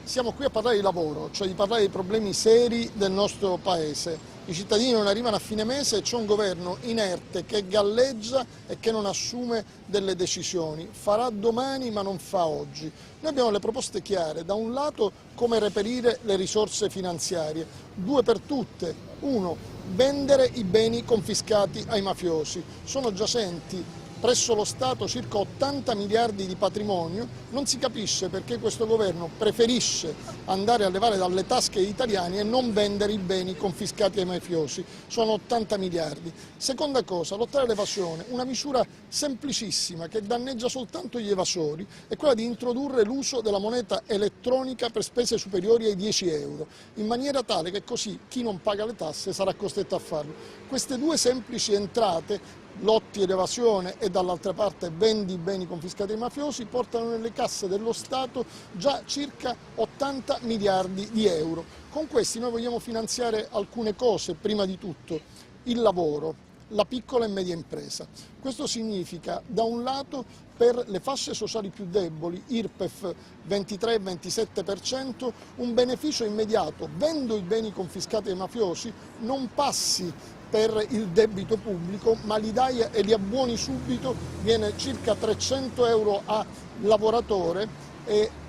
Siamo qui a parlare di lavoro, cioè di parlare dei problemi seri del nostro Paese. I cittadini non arrivano a fine mese e c'è un governo inerte che galleggia e che non assume delle decisioni. Farà domani ma non fa oggi. Noi abbiamo le proposte chiare, da un lato come reperire le risorse finanziarie, due per tutte. Uno, vendere i beni confiscati ai mafiosi. Sono giacenti presso lo Stato circa 80 miliardi di patrimonio, non si capisce perché questo governo preferisce andare a levare dalle tasche degli italiani e non vendere i beni confiscati ai mafiosi, sono 80 miliardi. Seconda cosa, lottare all'evasione, una misura semplicissima che danneggia soltanto gli evasori, è quella di introdurre l'uso della moneta elettronica per spese superiori ai 10 euro, in maniera tale che così chi non paga le tasse sarà costretto a farlo. Queste due semplici entrate, lotti ed evasione e dall'altra parte vendi i beni confiscati ai mafiosi, portano nelle casse dello Stato già circa 80 miliardi di euro. Con questi noi vogliamo finanziare alcune cose, prima di tutto il lavoro, la piccola e media impresa. Questo significa da un lato per le fasce sociali più deboli, IRPEF 23-27%, un beneficio immediato, vendo i beni confiscati ai mafiosi, non passi per il debito pubblico, ma li dai e li abbuoni subito, viene circa 300 euro a lavoratore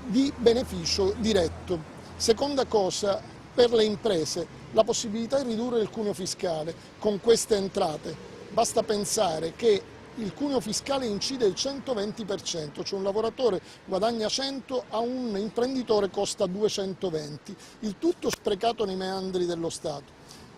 di beneficio diretto. Seconda cosa, per le imprese, la possibilità di ridurre il cuneo fiscale con queste entrate. Basta pensare che il cuneo fiscale incide il 120%, cioè un lavoratore guadagna 100, a un imprenditore costa 220, il tutto sprecato nei meandri dello Stato.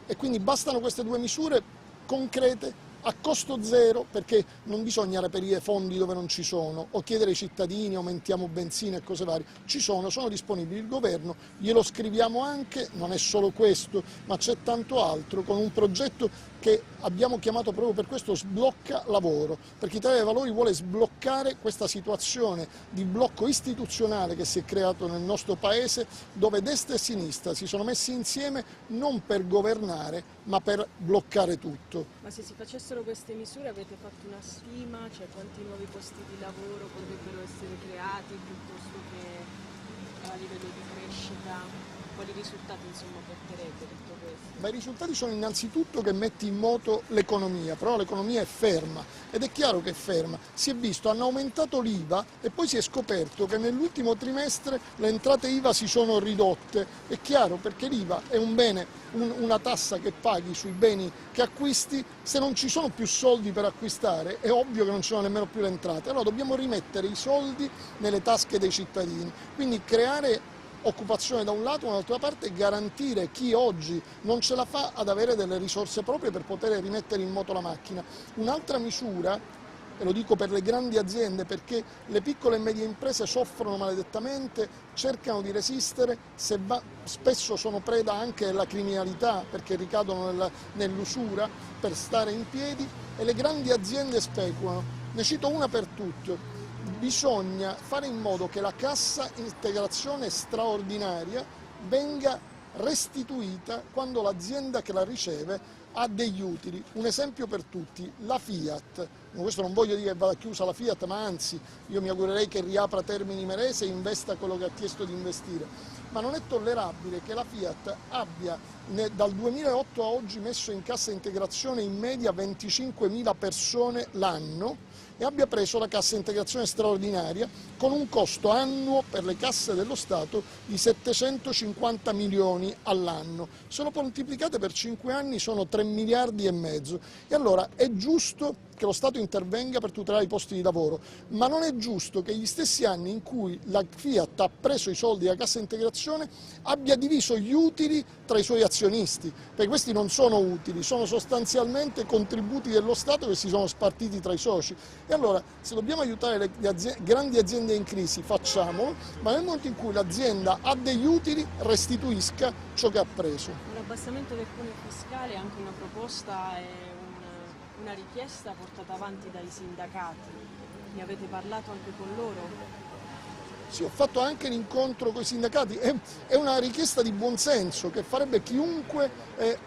E quindi bastano queste due misure concrete a costo zero, perché non bisogna reperire fondi dove non ci sono o chiedere ai cittadini aumentiamo benzina e cose varie, ci sono disponibili, il governo glielo scriviamo anche, non è solo questo ma c'è tanto altro, con un progetto che abbiamo chiamato proprio per questo Sblocca Lavoro, perché Italia dei Valori vuole sbloccare questa situazione di blocco istituzionale che si è creato nel nostro Paese, dove destra e sinistra si sono messi insieme non per governare ma per bloccare tutto. Ma se si facessero queste misure avete fatto una stima, cioè quanti nuovi posti di lavoro potrebbero essere creati piuttosto che a livello di crescita? Quali risultati insomma porterebbe tutto questo? Ma i risultati sono innanzitutto che metti in moto l'economia, però l'economia è ferma ed è chiaro che è ferma. Si è visto, hanno aumentato l'IVA e poi si è scoperto che nell'ultimo trimestre le entrate IVA si sono ridotte. È chiaro, perché l'IVA è un bene, una tassa che paghi sui beni che acquisti, se non ci sono più soldi per acquistare è ovvio che non ci sono nemmeno più le entrate. Allora dobbiamo rimettere i soldi nelle tasche dei cittadini, quindi creare occupazione da un lato, dall'altra parte garantire chi oggi non ce la fa ad avere delle risorse proprie per poter rimettere in moto la macchina. Un'altra misura, e lo dico per le grandi aziende perché le piccole e medie imprese soffrono maledettamente, cercano di resistere, spesso sono preda anche della criminalità perché ricadono nell'usura per stare in piedi e le grandi aziende speculano. Ne cito una per tutte. Bisogna fare in modo che la cassa integrazione straordinaria venga restituita quando l'azienda che la riceve ha degli utili. Un esempio per tutti, la Fiat. Questo non voglio dire che vada chiusa la Fiat, ma anzi io mi augurerei che riapra Termini Imerese e investa quello che ha chiesto di investire. Ma non è tollerabile che la Fiat abbia dal 2008 a oggi messo in cassa integrazione in media 25.000 persone l'anno e abbia preso la cassa integrazione straordinaria con un costo annuo per le casse dello Stato di 750 milioni all'anno. Se lo moltiplicate per 5 anni sono 3 miliardi e mezzo. E allora è giusto che lo Stato intervenga per tutelare i posti di lavoro, ma non è giusto che gli stessi anni in cui la Fiat ha preso i soldi della cassa integrazione abbia diviso gli utili tra i suoi azionisti, perché questi non sono utili, sono sostanzialmente contributi dello Stato che si sono spartiti tra i soci. E allora, se dobbiamo aiutare le grandi aziende in crisi, facciamolo, ma nel momento in cui l'azienda ha degli utili, restituisca ciò che ha preso. Un abbassamento del cuneo fiscale è anche una proposta e una richiesta portata avanti dai sindacati. Ne avete parlato anche con loro? Sì, ho fatto anche l'incontro con i sindacati, è una richiesta di buonsenso che farebbe chiunque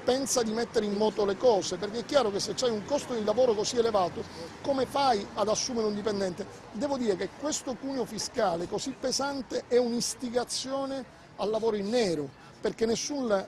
pensa di mettere in moto le cose, perché è chiaro che se c'hai un costo di lavoro così elevato, come fai ad assumere un dipendente? Devo dire che questo cuneo fiscale così pesante è un'istigazione al lavoro in nero, perché nessun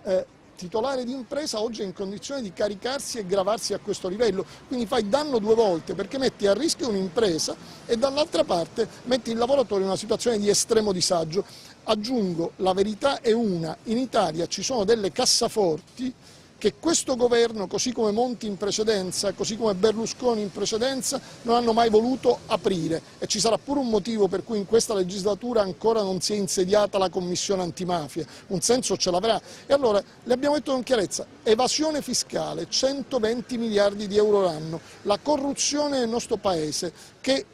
titolare di impresa oggi è in condizione di caricarsi e gravarsi a questo livello, quindi fai danno due volte perché metti a rischio un'impresa e dall'altra parte metti il lavoratore in una situazione di estremo disagio. Aggiungo, la verità è una, in Italia ci sono delle cassaforti che questo governo, così come Monti in precedenza, così come Berlusconi in precedenza, non hanno mai voluto aprire, e ci sarà pure un motivo per cui in questa legislatura ancora non si è insediata la commissione antimafia, un senso ce l'avrà. E allora le abbiamo detto con chiarezza: evasione fiscale, 120 miliardi di euro l'anno, la corruzione nel nostro paese che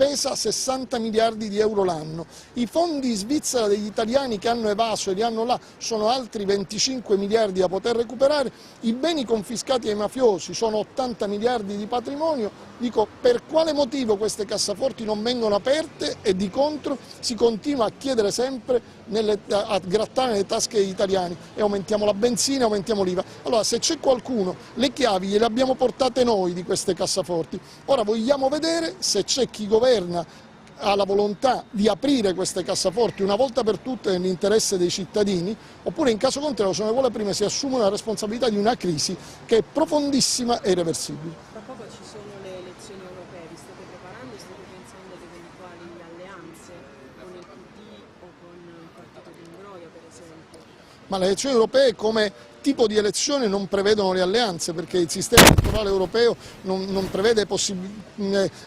pesa 60 miliardi di euro l'anno, i fondi in Svizzera degli italiani che hanno evaso e li hanno là sono altri 25 miliardi da poter recuperare, i beni confiscati ai mafiosi sono 80 miliardi di patrimonio. Dico, per quale motivo queste cassaforti non vengono aperte e di contro si continua a chiedere sempre, a grattare le tasche degli italiani, e aumentiamo la benzina, aumentiamo l'IVA. Allora, se c'è qualcuno, le chiavi gliele abbiamo portate noi di queste cassaforti, ora vogliamo vedere se c'è chi governa ha la volontà di aprire queste cassaforti una volta per tutte nell'interesse dei cittadini, oppure in caso contrario, se ne vuole prima, si assume la responsabilità di una crisi che è profondissima e irreversibile. Tra poco ci sono le elezioni europee, vi state preparando, state pensando ad eventuali alleanze con il PD o con il partito di Ingroia, per esempio? Ma le elezioni europee come tipo di elezione non prevedono le alleanze, perché il sistema elettorale europeo non prevede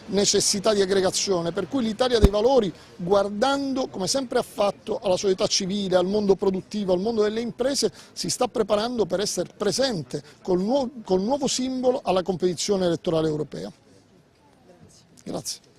necessità di aggregazione, per cui l'Italia dei Valori, guardando come sempre ha fatto alla società civile, al mondo produttivo, al mondo delle imprese, si sta preparando per essere presente col nuovo simbolo alla competizione elettorale europea. Grazie.